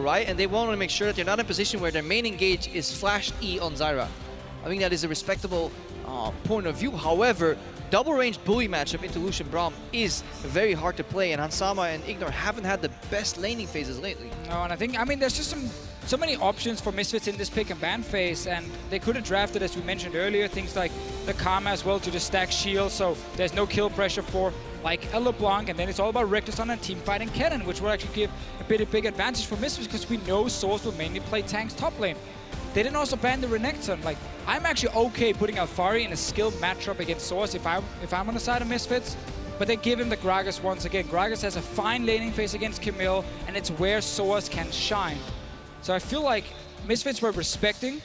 right, and they want to make sure that they're not in a position where their main engage is flash E on Zyra. I think that is a respectable point of view. However, double-ranged bully matchup into Lucian Braum is very hard to play, and Hansama and Ignor haven't had the best laning phases lately. No, and I mean, there's just so many options for Misfits in this pick and ban phase, and they could have drafted, as we mentioned earlier, things like the Karma as well to just stack shields, so there's no kill pressure for like a LeBlanc, and then it's all about Reckless and team fighting Kennen, which will actually give a big advantage for Misfits because we know Source will mainly play tanks top lane. They didn't also ban the Renekton. Like, I'm actually okay putting Alfari in a skilled matchup against Source if I'm on the side of Misfits, but they give him the Gragas once again. Gragas has a fine laning phase against Camille, and it's where Source can shine. So I feel like Misfits were respecting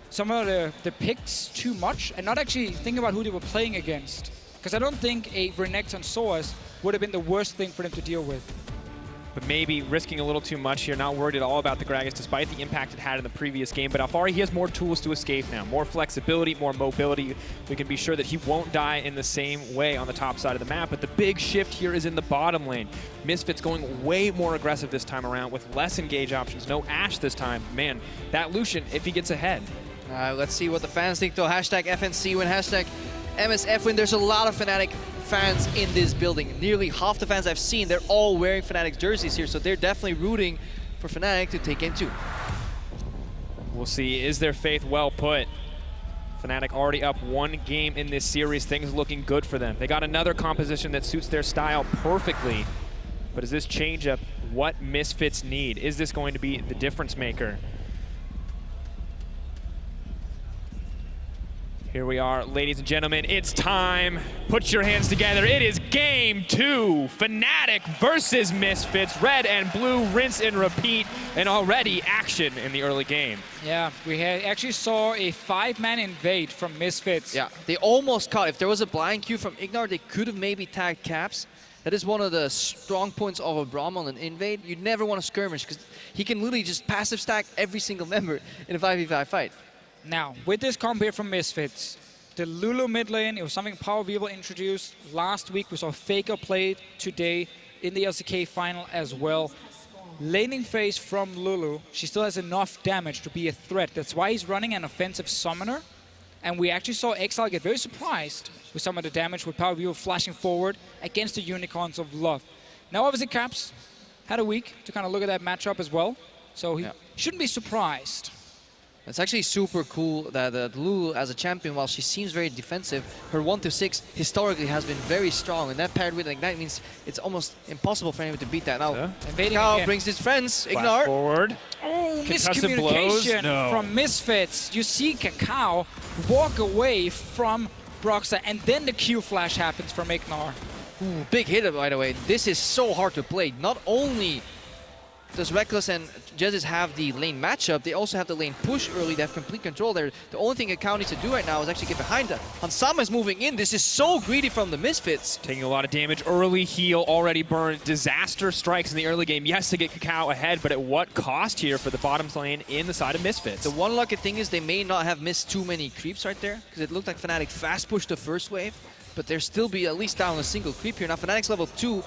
some of the picks too much and not actually thinking about who they were playing against. Because I don't think a Renekton Source would have been the worst thing for them to deal with. But maybe risking a little too much here, not worried at all about the Gragas despite the impact it had in the previous game. But Alfari, he has more tools to escape now, more flexibility, more mobility. We can be sure that he won't die in the same way on the top side of the map. But the big shift here is in the bottom lane. Misfits going way more aggressive this time around with less engage options. No Ashe this time. Man, that Lucian, if he gets ahead. Let's see what the fans think though. Hashtag FNC win, hashtag MSF win. There's a lot of Fnatic fans in this building. Nearly half the fans I've seen, they're all wearing Fnatic jerseys here, so they're definitely rooting for Fnatic to take Game 2. We'll see. Is their faith well put? Fnatic already up one game in this series. Things looking good for them. They got another composition that suits their style perfectly. But is this changeup what Misfits need? Is this going to be the difference maker? Here we are, ladies and gentlemen, it's time. Put your hands together. It is Game 2. Fnatic versus Misfits. Red and blue, rinse and repeat, and already action in the early game. Yeah, we actually saw a 5-man invade from Misfits. Yeah, they almost caught. If there was a blind Q from Ignor, they could have maybe tagged Caps. That is one of the strong points of a Braum on an invade. You never want to skirmish because he can literally just passive stack every single member in a 5v5 fight. Now, with this comp here from Misfits, the Lulu mid lane, it was something Power Vivo introduced last week. We saw Faker play today in the LCK final as well. Laning phase from Lulu, she still has enough damage to be a threat. That's why he's running an offensive summoner. And we actually saw Exile get very surprised with some of the damage with Power Vivo flashing forward against the Unicorns of Love. Now, obviously, Caps had a week to kind of look at that matchup as well. So he shouldn't be surprised. It's actually super cool that Lulu, as a champion, while she seems very defensive, her 1-6 historically has been very strong, and that paired with Ignite means it's almost impossible for anyone to beat that. Now, Kakao brings his friends, Ignore. Forward. Oh, miscommunication from Misfits. You see Kakao walk away from Broxah, and then the Q flash happens from Ignore. Ooh, big hit, by the way. This is so hard to play. Not only does Reckless and Jezis have the lane matchup, they also have the lane push early. They have complete control there. The only thing Kakao needs to do right now is actually get behind that. Hansama is moving in. This is so greedy from the Misfits. Taking a lot of damage. Early heal already burned. Disaster strikes in the early game. Yes, to get Kakao ahead, but at what cost here for the bottom lane in the side of Misfits? The one lucky thing is they may not have missed too many creeps right there, because it looked like Fnatic fast pushed the first wave, but there still be at least down a single creep here. Now Fnatic's level 2.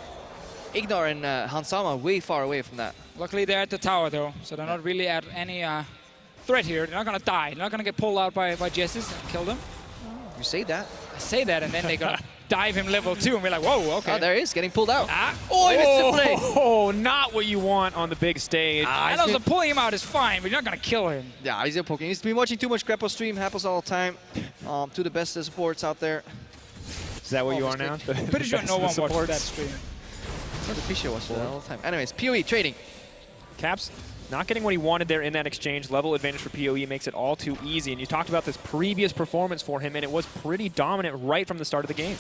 Ignore and Hansama way far away from that. Luckily they're at the tower though, so they're not really at any threat here. They're not gonna die. They're not gonna get pulled out by Jessis and kill them. You say that. I say that, and then they're gonna dive him level 2 and we're like, whoa, okay. Oh, there he is, getting pulled out. Oh, he missed the play. Oh, not what you want on the big stage. And also pulling him out is fine, but you're not gonna kill him. Yeah, he's a poking. He's been watching too much Greppo stream, happens all the time. To the best supports out there. Is that what you are now? Pretty sure no one watched that stream. The Fisher watched that all the time. Anyways, PoE trading. Caps not getting what he wanted there in that exchange. Level advantage for PoE makes it all too easy. And you talked about this previous performance for him, and it was pretty dominant right from the start of the game.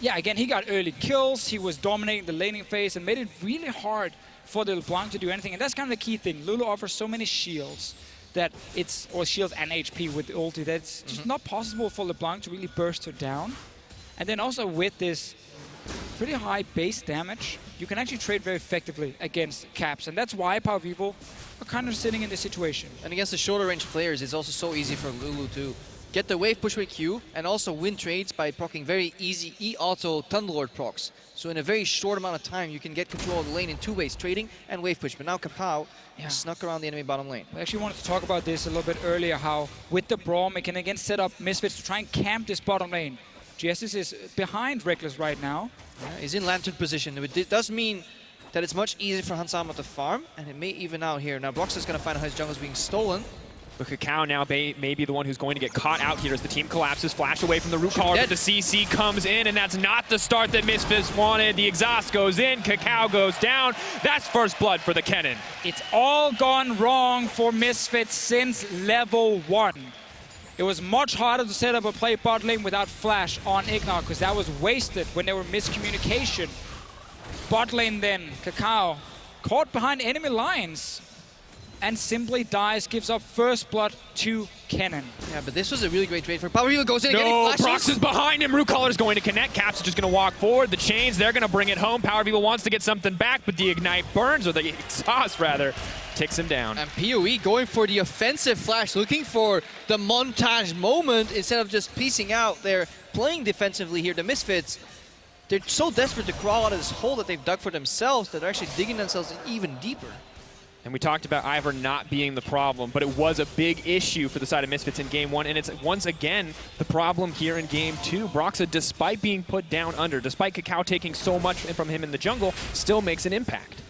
Yeah, again, he got early kills. He was dominating the laning phase and made it really hard for the LeBlanc to do anything. And that's kind of the key thing. Lulu offers so many shields that it's, or shields and HP with the ulti, that it's just not possible for LeBlanc to really burst her down. And then also with this pretty high base damage, you can actually trade very effectively against Caps, and that's why Power Vivo are kind of sitting in this situation. And against the shorter range players, it's also so easy for Lulu to get the wave push with Q, and also win trades by proccing very easy E-auto Thunderlord procs. So in a very short amount of time, you can get control of the lane in 2 ways, trading and wave push. But now Kapow has snuck around the enemy bottom lane. I actually wanted to talk about this a little bit earlier, how with the Braum, it can again set up Misfits to try and camp this bottom lane. GSS is behind Reckless right now. Yeah, he's in Lantern position. It does mean that it's much easier for Hansama to farm, and it may even out here. Now Brox is going to find out his jungle is being stolen. But Kakao now may be the one who's going to get caught out here as the team collapses. Flash away from the root collar, but the CC comes in, and that's not the start that Misfits wanted. The exhaust goes in, Kakao goes down. That's first blood for the Kennen. It's all gone wrong for Misfits since level 1. It was much harder to set up a play bot lane without Flash on Ignore, because that was wasted when there were miscommunication. Bot lane then, Kakao, caught behind enemy lines, and simply dies, gives up first blood to Kennen. Yeah, but this was a really great trade for Power Hero. Goes in again. No, Prox is behind him. Root Collar is going to connect. Caps is just going to walk forward. The chains, they're going to bring it home. Power Vivo wants to get something back, but the Ignite burns, or the exhaust rather, takes him down. And PoE going for the offensive Flash, looking for the montage moment instead of just piecing out. They're playing defensively here. The Misfits, they're so desperate to crawl out of this hole that they've dug for themselves that they're actually digging themselves even deeper. And we talked about Ivor not being the problem, but it was a big issue for the side of Misfits in Game 1, and it's once again the problem here in Game 2. Broxa, despite being put down under, despite Kakao taking so much from him in the jungle, still makes an impact.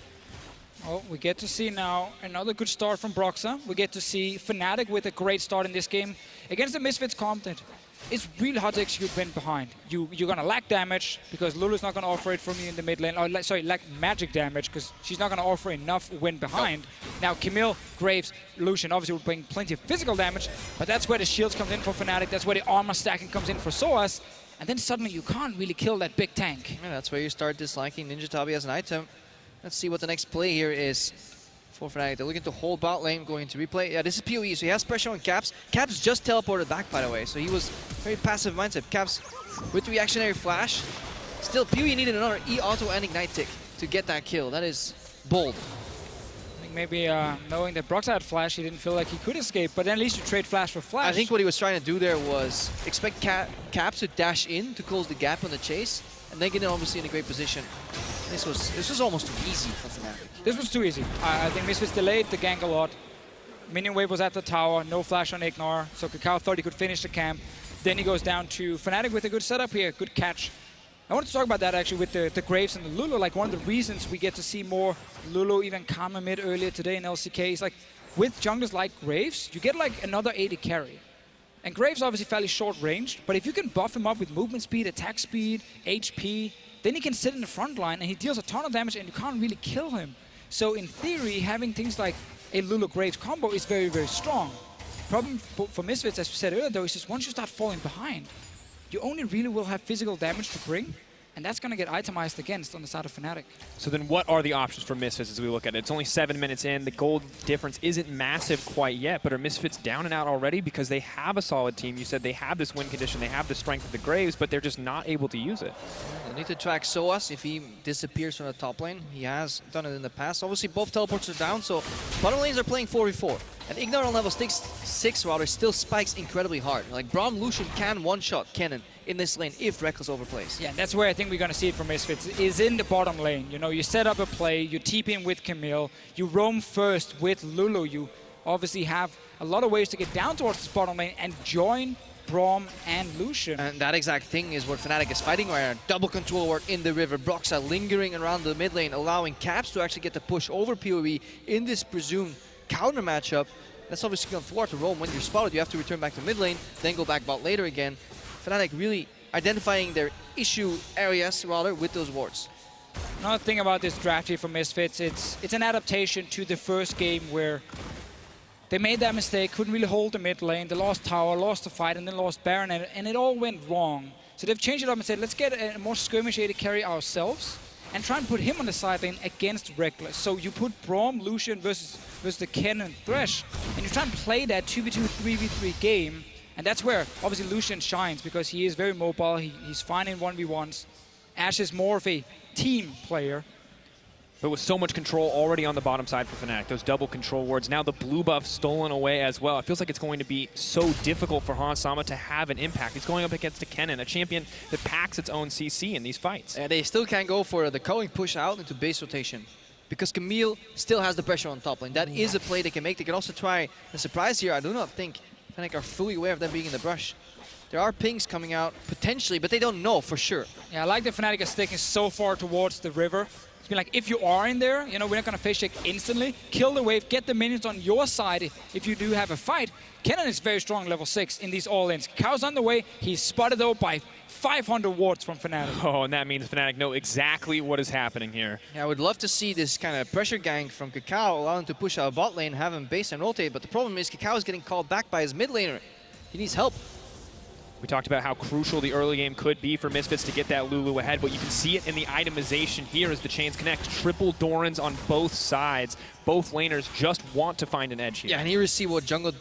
Well, we get to see now another good start from Broxa. We get to see Fnatic with a great start in this game. Against the Misfits content, it's really hard to execute when behind. You're going to lack damage because Lulu's not going to offer it from you in the mid lane. Or, sorry, lack magic damage because she's not going to offer enough when behind. Now, Camille, Graves, Lucian obviously will bring plenty of physical damage, but that's where the shields comes in for Fnatic. That's where the armor stacking comes in for Soaz. And then suddenly you can't really kill that big tank. Yeah, that's where you start disliking Ninja Tabi as an item. Let's see what the next play here is for Fnatic. They're looking to hold bot lane, going to replay. Yeah, this is PoE, so he has pressure on Caps. Caps just teleported back, by the way, so he was very passive mindset. Caps with reactionary flash. Still, PoE needed another E-auto and Ignite tick to get that kill. That is bold. I think maybe knowing that Brox had flash, he didn't feel like he could escape, but then at least you trade flash for flash. I think what he was trying to do there was expect Caps to dash in to close the gap on the chase, and then get him obviously in a great position. This was almost too easy for Fnatic. This was too easy. I think Misfits delayed the gank a lot. Minion wave was at the tower, no flash on Ignore, so Kakao thought he could finish the camp. Then he goes down to Fnatic with a good setup here, good catch. I wanted to talk about that actually with the Graves and the Lulu. Like one of the reasons we get to see more Lulu, even Karma mid earlier today in LCK is like with junglers like Graves, you get like another 80 carry. And Graves obviously fairly short ranged, but if you can buff him up with movement speed, attack speed, HP, then he can sit in the front line and he deals a ton of damage and you can't really kill him. So in theory, having things like a Lulu Graves combo is very, very strong. Problem for Misfits, as we said earlier though, is just once you start falling behind, you only really will have physical damage to bring, and that's going to get itemized against on the side of Fnatic. So then what are the options for Misfits as we look at it? It's only 7 minutes in. The gold difference isn't massive quite yet, but are Misfits down and out already because they have a solid team? You said they have this win condition, they have the strength of the Graves, but they're just not able to use it. They need to track Soaz if he disappears from the top lane. He has done it in the past. Obviously, both teleports are down, so bottom lanes are playing 4v4. And Ignore on level 6 rather still spikes incredibly hard. Like Braum Lucian can one-shot Kennen in this lane if Reckless overplays. Yeah, that's where I think we're going to see it from Misfits, is in the bottom lane. You know, you set up a play, you TP in with Camille, you roam first with Lulu. You obviously have a lot of ways to get down towards this bottom lane and join Braum and Lucian. And that exact thing is what Fnatic is fighting right now. Double control work in the river. Broxa lingering around the mid lane, allowing Caps to actually get the push over PoE in this presumed counter matchup. That's obviously going to thwart the roam. When you're spotted, you have to return back to mid lane, then go back bot later again. Fnatic really identifying their issue areas rather with those wards. Another thing about this draft here for Misfits, it's an adaptation to the first game where they made that mistake, couldn't really hold the mid lane, they lost tower, lost the fight, and then lost Baron, and it all went wrong. So they've changed it up and said, let's get a more skirmish-aided carry ourselves and try and put him on the side lane against Reckless. So you put Braum, Lucian versus the Kennen Thresh, and you try and play that 2v2, 3v3 game, and that's where obviously Lucian shines because he is very mobile, he's fine in 1v1s. Ash is more of a team player. But with so much control already on the bottom side for Fnatic, those double control wards, now the blue buff stolen away as well. It feels like it's going to be so difficult for Hans to have an impact. He's going up against a Kennen, a champion that packs its own CC in these fights. And they still can't go for the culling push out into base rotation, because Camille still has the pressure on top lane. That is a play they can make. They can also try a surprise here. I do not think Fnatic are fully aware of them being in the brush. There are pings coming out, potentially, but they don't know for sure. Yeah, I like that Fnatic is sticking so far towards the river. It's been like, if you are in there, you know, we're not going to face check instantly. Kill the wave, get the minions on your side if you do have a fight. Kennen is very strong level 6 in these all-ins. Kao's on the way. He's spotted, though, by 500 wards from Fnatic. Oh, and that means Fnatic know exactly what is happening here. Yeah, I would love to see this kind of pressure gang from Kakao, allow him to push out bot lane, have him base and rotate, but the problem is Kakao is getting called back by his mid laner. He needs help. We talked about how crucial the early game could be for Misfits to get that Lulu ahead, but you can see it in the itemization here as the chains connect. Triple Dorans on both sides. Both laners just want to find an edge here. Yeah, and here you see what jungle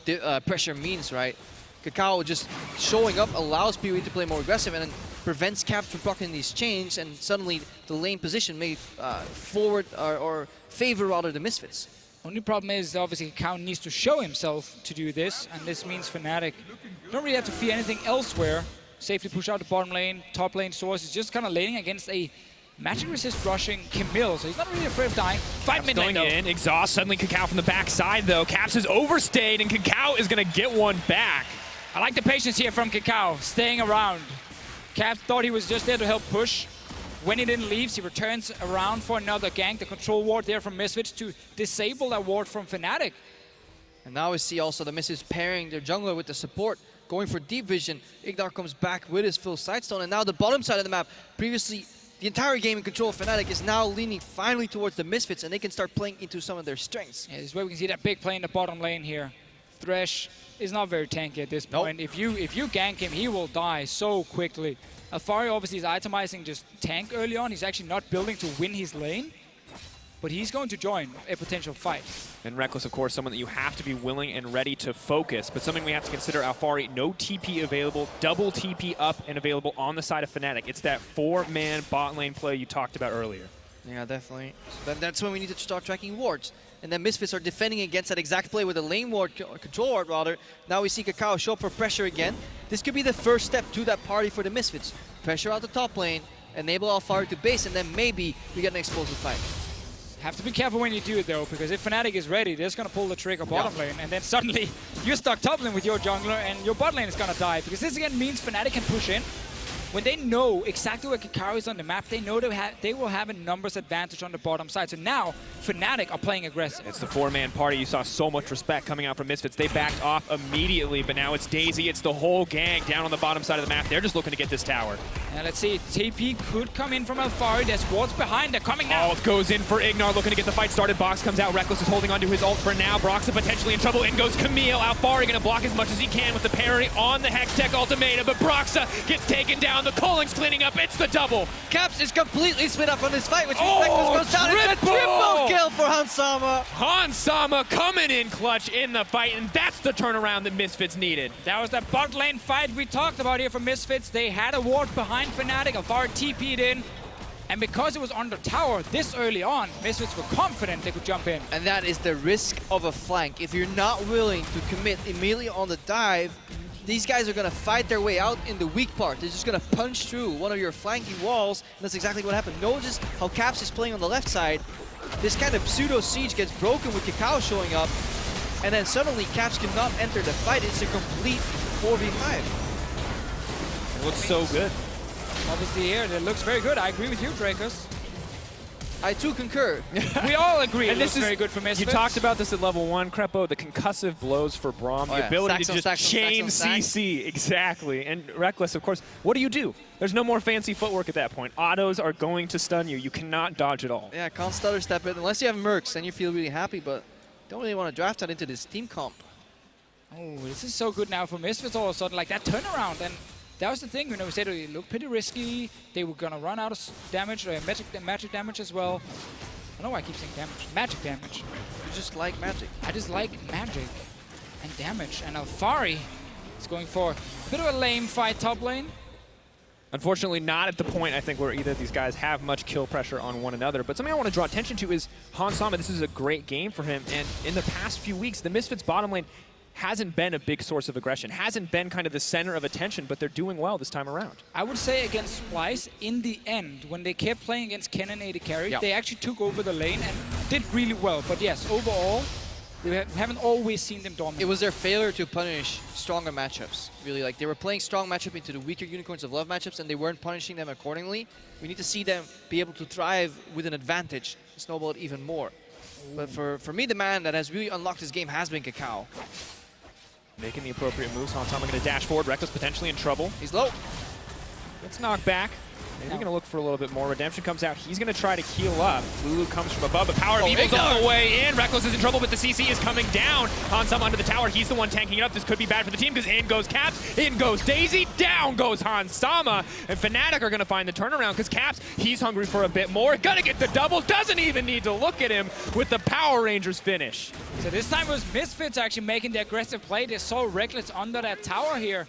pressure means, right? Kakao just showing up allows PoE to play more aggressive and then prevents Caps from blocking these chains, and suddenly the lane position may forward or favor rather the Misfits. Only problem is, obviously, Kakao needs to show himself to do this, and this means Fnatic don't really have to fear anything elsewhere. Safely push out the bottom lane, top lane Source is just kind of laning against a magic resist rushing Camille, so he's not really afraid of dying. Fight mid lane, though. Going in, exhaust, suddenly Kakao from the backside, though. Caps is overstayed, and Kakao is going to get one back. I like the patience here from Kakao, staying around. Caps thought he was just there to help push. When he then leaves, he returns around for another gank. The control ward there from Misfits to disable that ward from Fnatic. And now we see also the Misfits pairing their jungler with the support, going for deep vision. Ignar comes back with his full sidestone, and now the bottom side of the map, previously the entire game in control of Fnatic, is now leaning finally towards the Misfits, and they can start playing into some of their strengths. Yeah, this is where we can see that big play in the bottom lane here. Thresh is not very tanky at this point. Nope. If you gank him, he will die so quickly. Alfari obviously is itemizing just tank early on. He's actually not building to win his lane, but he's going to join a potential fight. And Reckless, of course, someone that you have to be willing and ready to focus, but something we have to consider, Alfari, no TP available, double TP up and available on the side of Fnatic. It's that 4-man bot lane play you talked about earlier. Yeah, definitely. So that's when we need to start tracking wards. And then Misfits are defending against that exact play with a lane ward, control ward rather. Now we see Kakao show up for pressure again. This could be the first step to that party for the Misfits. Pressure out the top lane, enable Alfari to base, and then maybe we get an explosive fight. Have to be careful when you do it though, because if Fnatic is ready, they're just going to pull the trigger bottom lane, and then suddenly you're stuck top lane with your jungler, and your bot lane is going to die. Because this again means Fnatic can push in. When they know exactly where Kakao is on the map, they know they will have a numbers advantage on the bottom side. So now, Fnatic are playing aggressive. It's the 4-man party. You saw so much respect coming out from Misfits. They backed off immediately, but now it's Daisy. It's the whole gang down on the bottom side of the map. They're just looking to get this tower. Now let's see, TP could come in from Alfari. There's wards behind, they're coming now. Oh, it goes in for Ignar, looking to get the fight started. Box comes out, Reckless is holding onto his ult for now. Broxah potentially in trouble, in goes Camille. Alfari gonna block as much as he can with the parry on the Hextech ultimatum, but Broxah gets taken down. The Culling's cleaning up, it's the double. Caps is completely split up on this fight, which means Reckless goes down. It's a triple kill for Hansama. Hansama coming in clutch in the fight, and that's the turnaround that Misfits needed. That was that bot lane fight we talked about here for Misfits. They had a ward behind Fnatic. Alfari TP'd in, and because it was on the tower this early on, Misfits were confident they could jump in. And that is the risk of a flank. If you're not willing to commit immediately on the dive, these guys are going to fight their way out in the weak part. They're just going to punch through one of your flanking walls, and that's exactly what happened. Notice how Caps is playing on the left side. This kind of pseudo-siege gets broken with Kakao showing up, and then suddenly Caps cannot enter the fight. It's a complete 4v5. It looks so good. Obviously here, it looks very good. I agree with you, Dracos. I too concur. We all agree And it looks very good for Misfits. You talked about this at level 1, Crepo, the concussive blows for Braum, the ability to just chain CC. Exactly. And Reckless, of course, what do? There's no more fancy footwork at that point. Autos are going to stun you. You cannot dodge at all. Yeah, can't stutter step it. Unless you have Mercs, then you feel really happy, but don't really want to draft that into this team comp. Oh, this is so good now for Misfits all of a sudden, like that turnaround. And that was the thing, you know, we said it looked pretty risky. They were going to run out of damage, or magic damage as well. I don't know why I keep saying damage. Magic damage. You just like magic. I just like magic and damage. And Alfari is going for a bit of a lame fight top lane. Unfortunately, not at the point, I think, where either of these guys have much kill pressure on one another. But something I want to draw attention to is Hans Sama. This is a great game for him. And in the past few weeks, the Misfits bottom lane hasn't been a big source of aggression, hasn't been kind of the center of attention, but they're doing well this time around. I would say against Splice, in the end, when they kept playing against Ken and AD Carry, they actually took over the lane and did really well. But yes, overall, we haven't always seen them dominate. It was their failure to punish stronger matchups. Really, like they were playing strong matchup into the weaker Unicorns of Love matchups, and they weren't punishing them accordingly. We need to see them be able to thrive with an advantage, snowball it even more. But for me, the man that has really unlocked this game has been Kakao. Making the appropriate moves. Hans Sama going to dash forward. Rekkles potentially in trouble. He's low. Gets knocked back. Maybe going to look for a little bit more. Redemption comes out. He's going to try to heal up. Lulu comes from above, but Power of Evil's all the way in. Rekkles is in trouble, but the CC is coming down. Hans Sama under the tower. He's the one tanking it up. This could be bad for the team because in goes Caps, in goes Daisy, down goes Hans Sama. And Fnatic are going to find the turnaround because Caps, he's hungry for a bit more. Going to get the double. Doesn't even need to look at him with the Power Rangers finish. So this time it was Misfits actually making the aggressive play. They saw Rekkles under that tower here.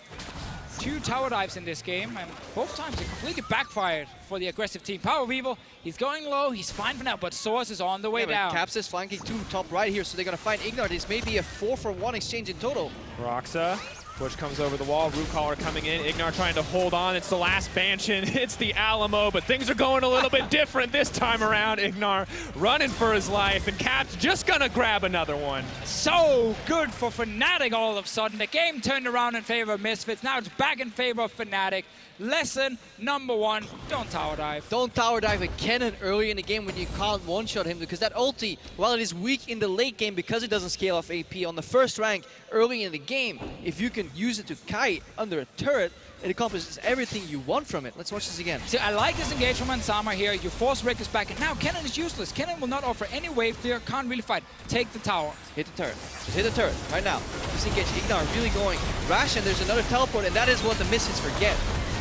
2 tower dives in this game, and both times it completely backfired for the aggressive team. Power of Evil, he's going low, he's fine for now, but Source is on the way down. Caps is flanking 2 top right here, so they're going to find Ignar. This may be a 4-for-1 exchange in total. Roxa, push comes over the wall, Root Caller coming in, Ignar trying to hold on, it's the last Banshin, it's the Alamo, but things are going a little bit different this time around. Ignar running for his life, and Caps just gonna grab another one. So good for Fnatic all of a sudden. The game turned around in favor of Misfits, now it's back in favor of Fnatic. Lesson number 1, don't tower dive. Don't tower dive a Kennen early in the game when you can't one-shot him, because that ulti, while it is weak in the late game because it doesn't scale off AP on the first rank early in the game, if you can use it to kite under a turret, it accomplishes everything you want from it. Let's watch this again. See, I like this engagement from Sama here. You force Rekkles back, and now Kennen is useless. Kennen will not offer any wave clear, can't really fight. Take the tower. Hit the turret. Just hit the turret right now. Disengage. Ignar really going rash, and there's another teleport, and that is what the Misfits forget.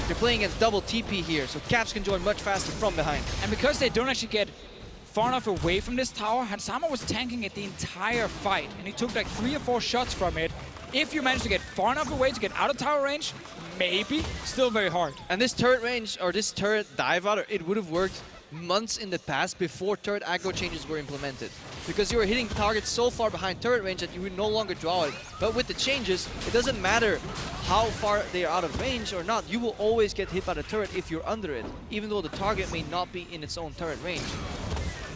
They're playing against double TP here, so Caps can join much faster from behind. And because they don't actually get far enough away from this tower, Sama was tanking it the entire fight, and he took like 3 or 4 shots from it. If you manage to get far enough away to get out of tower range, maybe, still very hard. And this turret range, or this turret dive out, it would have worked months in the past before turret aggro changes were implemented. Because you were hitting targets so far behind turret range that you would no longer draw it. But with the changes, it doesn't matter how far they are out of range or not, you will always get hit by the turret if you're under it, even though the target may not be in its own turret range.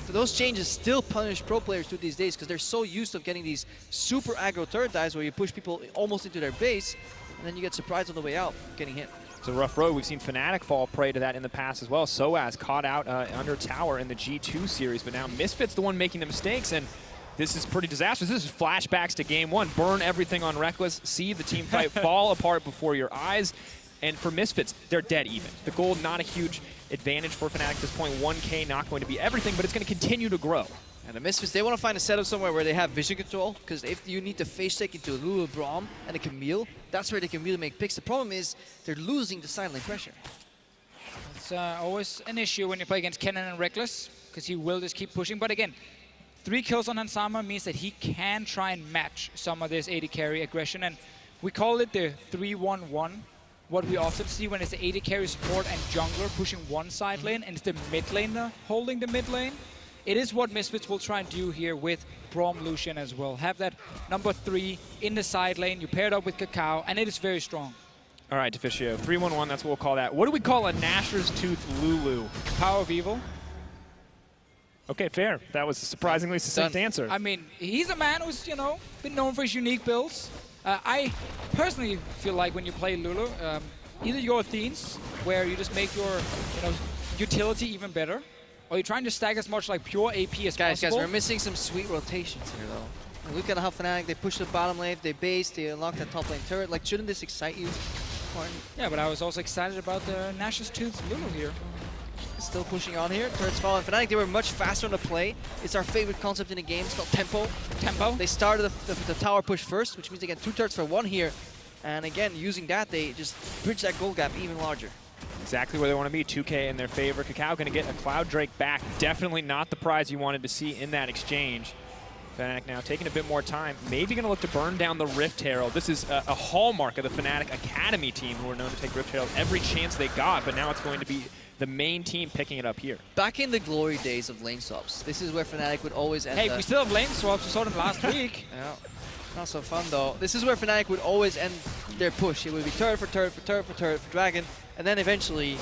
So those changes still punish pro players to these days because they're so used to getting these super aggro turret dives where you push people almost into their base, and then you get surprised on the way out, getting hit. It's a rough road. We've seen Fnatic fall prey to that in the past as well. Soaz caught out under tower in the G2 series, but now Misfits the one making the mistakes, and this is pretty disastrous. This is flashbacks to game 1. Burn everything on Rekkles, see the team fight fall apart before your eyes, and for Misfits, they're dead even. The gold, not a huge advantage for Fnatic at this point. 1K not going to be everything, but it's going to continue to grow. And the Misfits, they want to find a setup somewhere where they have vision control, because if you need to face check into Lulu, Braum, and a Camille, that's where they can really make picks. The problem is they're losing the side lane pressure. It's always an issue when you play against Kennen and Rekkles, because he will just keep pushing. But again, 3 kills on Hansama means that he can try and match some of this AD carry aggression, and we call it the 3-1-1. What we often see when it's the AD carry support and jungler pushing one side lane, and it's the mid laner holding the mid lane. It is what Misfits will try and do here with Braum Lucian as well. Have that number 3 in the side lane, you pair it up with Kakao, and it is very strong. All right, Deficio, 3-1-1, that's what we'll call that. What do we call a Gnasher's Tooth Lulu? Power of Evil. Okay, fair. That was a surprisingly succinct answer. I mean, he's a man who's, you know, been known for his unique builds. I personally feel like when you play Lulu, either you go Athenes, where you just make your, utility even better, or you're trying to stack as much like pure AP as possible. Guys, we're missing some sweet rotations here, though. And look at how Fnatic, they push the bottom lane, they base, they unlock that top lane turret. Like, shouldn't this excite you, Martin? Yeah, but I was also excited about the Gnash's Tooth Lulu here. Still pushing on here. Turrets falling. Fnatic, they were much faster on the play. It's our favorite concept in the game. It's called tempo. Tempo? They started the tower push first, which means they get 2 turrets for 1 here. And again, using that, they just bridge that goal gap even larger. Exactly where they want to be. 2K in their favor. Kakao going to get a Cloud Drake back. Definitely not the prize you wanted to see in that exchange. Fnatic now taking a bit more time. Maybe going to look to burn down the Rift Herald. This is a hallmark of the Fnatic Academy team, who are known to take Rift Herald every chance they got, but now it's going to be the main team picking it up here. Back in the glory days of lane swaps, this is where Fnatic would always end. Hey, we still have lane swaps. We saw them last week. Yeah. Not so fun though. This is where Fnatic would always end their push. It would be turret for turret for turret for turret for Dragon, and then eventually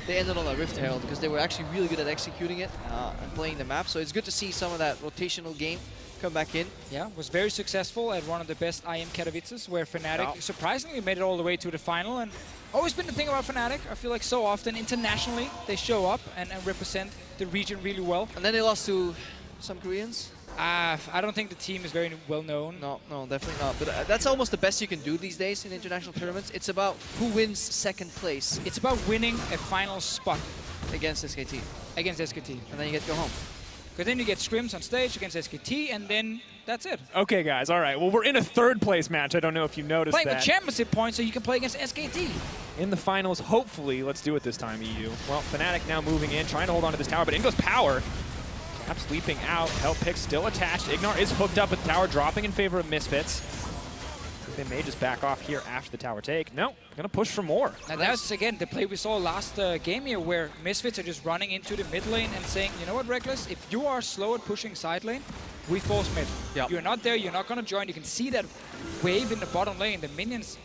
they ended on a Rift Herald because they were actually really good at executing it and playing the map. So it's good to see some of that rotational game come back in. Yeah, was very successful at one of the best IM Katowices, where Fnatic surprisingly made it all the way to the final. And always been the thing about Fnatic, I feel like so often internationally they show up and represent the region really well. And then they lost to some Koreans. I don't think the team is very well known. No, definitely not. But that's almost the best you can do these days in international tournaments. It's about who wins second place. It's about winning a final spot against SKT. Against SKT. And then you get to go home. Because then you get scrims on stage against SKT, and then that's it. Okay, guys, all right. Well, we're in a third place match. I don't know if you noticed Playing that. with championship points so you can play against SKT. In the finals, hopefully. Let's do it this time, EU. Well, Fnatic now moving in, trying to hold on to this tower, but in goes Power. Perhaps leaping out. Help pick still attached. Ignar is hooked up with the tower, dropping in favor of Misfits. They may just back off here after the tower take. No, gonna push for more. And that's, again, the play we saw last game here, where Misfits are just running into the mid lane and saying, you know what, Reckless, if you are slow at pushing side lane, we force mid. Yep. You're not there, you're not gonna join. You can see that wave in the bottom lane. The minions,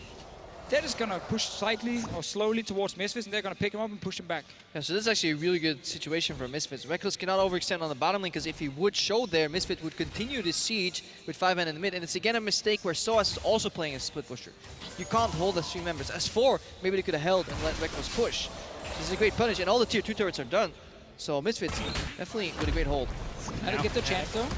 they're just gonna push slightly or slowly towards Misfits, and they're gonna pick him up and push him back. Yeah, so this is actually a really good situation for Misfits. Reckless cannot overextend on the bottom lane, because if he would show there, Misfits would continue this siege with 5 men in the mid, and it's again a mistake where Soaz is also playing a split pusher. You can't hold as 3 members. As 4, maybe they could have held and let Reckless push. This is a great punish, and all the tier 2 turrets are done. So Misfits definitely with a great hold. I don't get the chance though.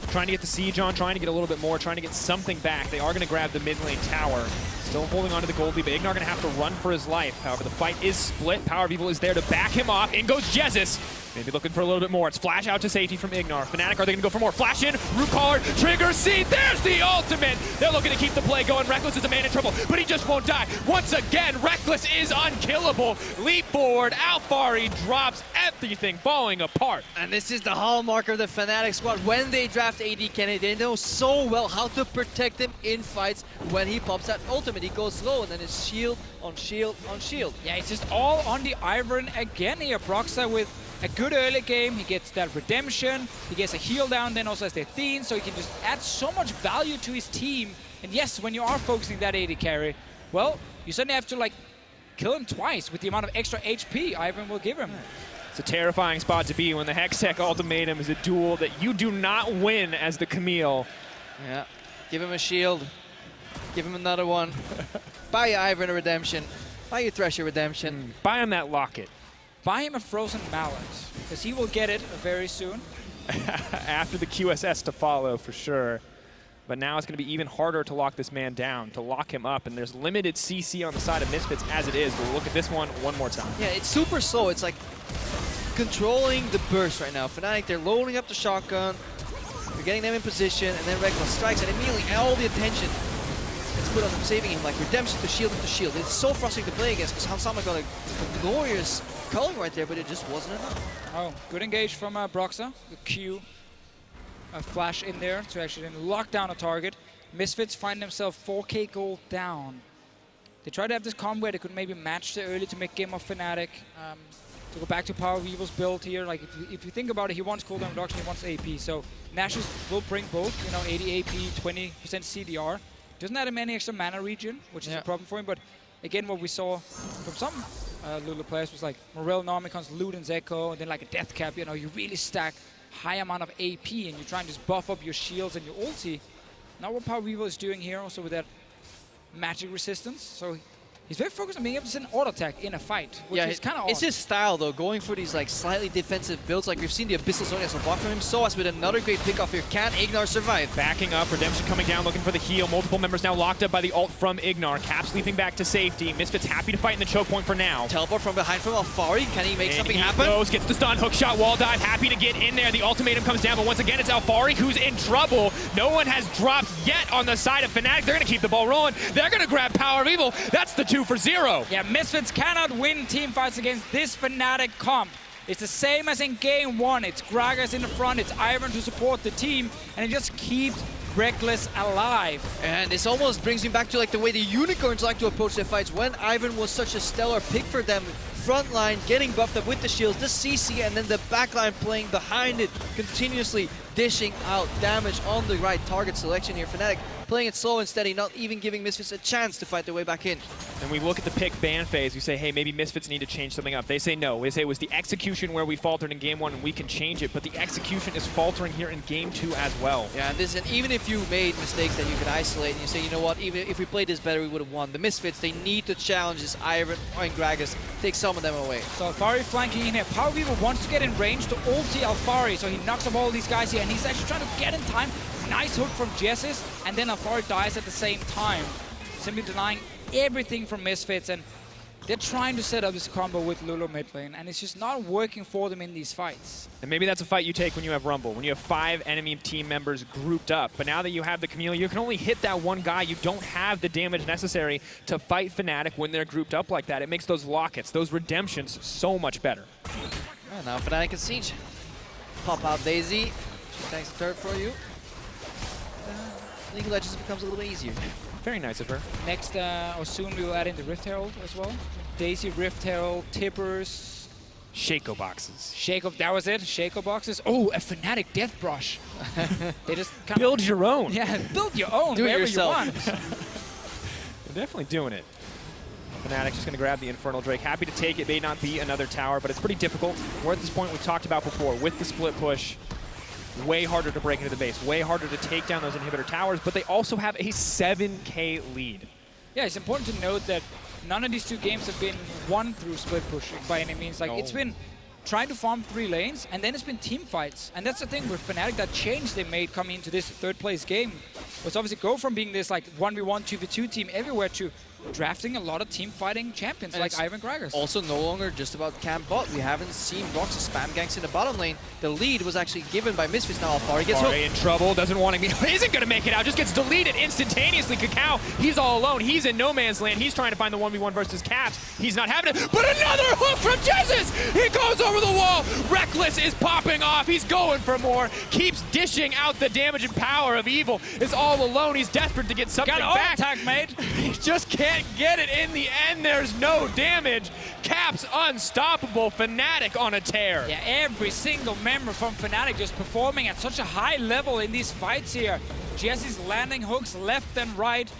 Trying to get the siege on, trying to get a little bit more, trying to get something back. They are going to grab the mid lane tower. Still holding on to the gold lead, but Ignar going to have to run for his life. However, the fight is split. Power of Evil is there to back him off. In goes Jesus. Maybe looking for a little bit more. It's flash out to safety from Ignar. Fnatic, are they going to go for more? Flash in, root caller, trigger seed. There's the ultimate. They're looking to keep the play going. Reckless is a man in trouble, but he just won't die. Once again, Reckless is unkillable. Leap forward, Alfari drops everything, falling apart. And this is the hallmark of the Fnatic squad. When they draft AD Kenny, they know so well how to protect him in fights when he pops that ultimate. He goes slow, and then it's shield on shield on shield. Yeah, it's just all on the Iron again here. Broxah with a good early game. He gets that redemption. He gets a heal down, then also has the Athene, so he can just add so much value to his team. And yes, when you are focusing that AD carry, well, you suddenly have to like kill him twice with the amount of extra HP Ivan will give him. It's a terrifying spot to be when the Hextech ultimatum is a duel that you do not win as the Camille. Yeah, give him a shield. Give him another one. Buy your Ivan a redemption. Buy your Thresh a redemption. Buy him that locket. Buy him a frozen mallet, because he will get it very soon. After the QSS to follow, for sure. But now it's going to be even harder to lock this man down, to lock him up. And there's limited CC on the side of Misfits as it is. But we'll look at this one more time. Yeah, it's super slow. It's like controlling the burst right now. Fnatic, they're loading up the shotgun. They're getting them in position, and then Reckless strikes, and immediately all the attention is put on them, saving him, like redemption to shield into shield. It's so frustrating to play against, because Hansama got a glorious culling right there, but it just wasn't enough. Oh, good engage from Broxah. The Q, a flash in there to actually then lock down a target. Misfits find themselves 4k gold down. They tried to have this combo where they could maybe match the early to make game of Fnatic. To go back to Power of Evil's build here, like if you think about it, he wants cooldown reduction, he wants AP. So Nashus will bring both, you know, 80 AP, 20% CDR. Doesn't have many extra mana regen, which is a problem for him. But again, what we saw from some Lulu players was like Morel, Normicons, Luden's Echo, and then like a Death Cap. You know, you really stack high amount of AP, and you try and just buff up your shields and your ulti. Now what Power of Evil is doing here, also with that magic resistance. So he's very focused on being able to send auto attack in a fight, which is kind of odd. It's his style, though, going for these like slightly defensive builds. Like we've seen the Abyssal Zonias so block from him. Soaz with another great pickoff here. Can Ignar survive? Backing up, Redemption coming down, looking for the heal. Multiple members now locked up by the ult from Ignar. Caps leaping back to safety. Misfits happy to fight in the choke point for now. Teleport from behind from Alfari. Can he make something happen? Goes, gets the stun, hook shot, wall dive. Happy to get in there. The ultimatum comes down, but once again, it's Alfari who's in trouble. No one has dropped yet on the side of Fnatic. They're going to keep the ball rolling. They're going to grab Power of Evil. That's the 2 for 0. Yeah, Misfits cannot win team fights against this Fnatic comp. It's the same as in game 1. It's Gragas in the front, it's Ivan to support the team, and it just keeps Reckless alive. And this almost brings me back to like the way the Unicorns like to approach their fights. When Ivan was such a stellar pick for them, front line getting buffed up with the shields, the CC, and then the backline playing behind it, continuously dishing out damage on the right target selection here. Fnatic playing it slow and steady, not even giving Misfits a chance to fight their way back in. And we look at the pick ban phase, we say, hey, maybe Misfits need to change something up. They say no. They say it was the execution where we faltered in game 1 and we can change it, but the execution is faltering here in game 2 as well. Yeah, and even if you made mistakes that you could isolate and you say, you know what, even if we played this better, we would have won. The Misfits, they need to challenge this Iron and Gragas, take some of them away. So Alfari flanking in here. Power Weaver wants to get in range to ulti Alfari, so he knocks up all these guys here, and he's actually trying to get in time. Nice hook from Jessis, and then Alfari dies at the same time, simply denying everything from Misfits, and they're trying to set up this combo with Lulu mid lane, and it's just not working for them in these fights. And maybe that's a fight you take when you have Rumble, when you have 5 enemy team members grouped up. But now that you have the Chameleon, you can only hit that one guy. You don't have the damage necessary to fight Fnatic when they're grouped up like that. It makes those lockets, those redemptions, so much better. Well, now Fnatic and Siege. Pop out Daisy. She tanks the turret for you. League of Legends becomes a little bit easier. Very nice of her. Next, or soon we will add in the Rift Herald as well. Daisy, Rift Herald, Tippers. Shaco boxes. Shaco, that was it? Shaco boxes. Oh, a Fnatic Death Brush. They just kind Build your own. Yeah, build your own Do it wherever yourself. you want. They're definitely doing it. Fnatic just going to grab the Infernal Drake. Happy to take it. May not be another tower, but it's pretty difficult. We're at this point we've talked about before with the split push. Way harder to break into the base, way harder to take down those inhibitor towers, but they also have a 7K lead. Yeah, it's important to note that none of these 2 games have been won through split pushing by any means. Like, it's been trying to farm 3 lanes, and then it's been team fights. And that's the thing with Fnatic, that change they made coming into this 3rd place game was obviously go from being this like 1v1, 2v2 team everywhere to drafting a lot of team fighting champions And like Ivan Gragas. Also no longer just about camp bot. We haven't seen Roxas spam ganks in the bottom lane. The lead was actually given by Misfits. Now Alfari gets hooked. in trouble, doesn't want to be, isn't going to make it out, just gets deleted instantaneously. Kakao, he's all alone. He's in no man's land. He's trying to find the 1v1 versus Caps. He's not having it, but another hook from Jesus! He goes over the wall. Reckless is popping off. He's going for more. Keeps dishing out the damage and power of Evil. Is all alone. He's desperate to get something Got back. attack, mate. He just can't get it. In the end, there's no damage. Caps unstoppable. Fnatic on a tear. Yeah, every single member from Fnatic just performing at such a high level in these fights here. Jesse's landing hooks left and right.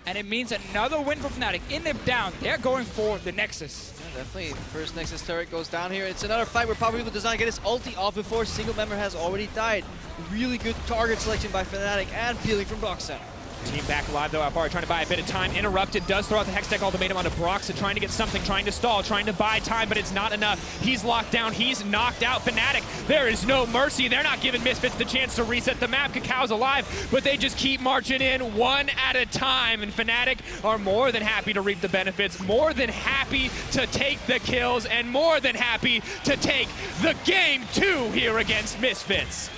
And it means another win for Fnatic. In them down, they're going for the Nexus. Yeah, definitely. First Nexus turret goes down here. It's another fight where Power Weaver does not get his ulti off before single member has already died. Really good target selection by Fnatic and peeling from Broxah. Team back alive though. Alfari trying to buy a bit of time. Interrupted. Does throw out the Hextech ultimatum onto Broxah. Trying to get something. Trying to stall. Trying to buy time, but it's not enough. He's locked down. He's knocked out. Fnatic. There is no mercy. They're not giving Misfits the chance to reset the map. Kakao's alive, but they just keep marching in one at a time. And Fnatic are more than happy to reap the benefits. More than happy to take the kills. And more than happy to take the game 2 here against Misfits.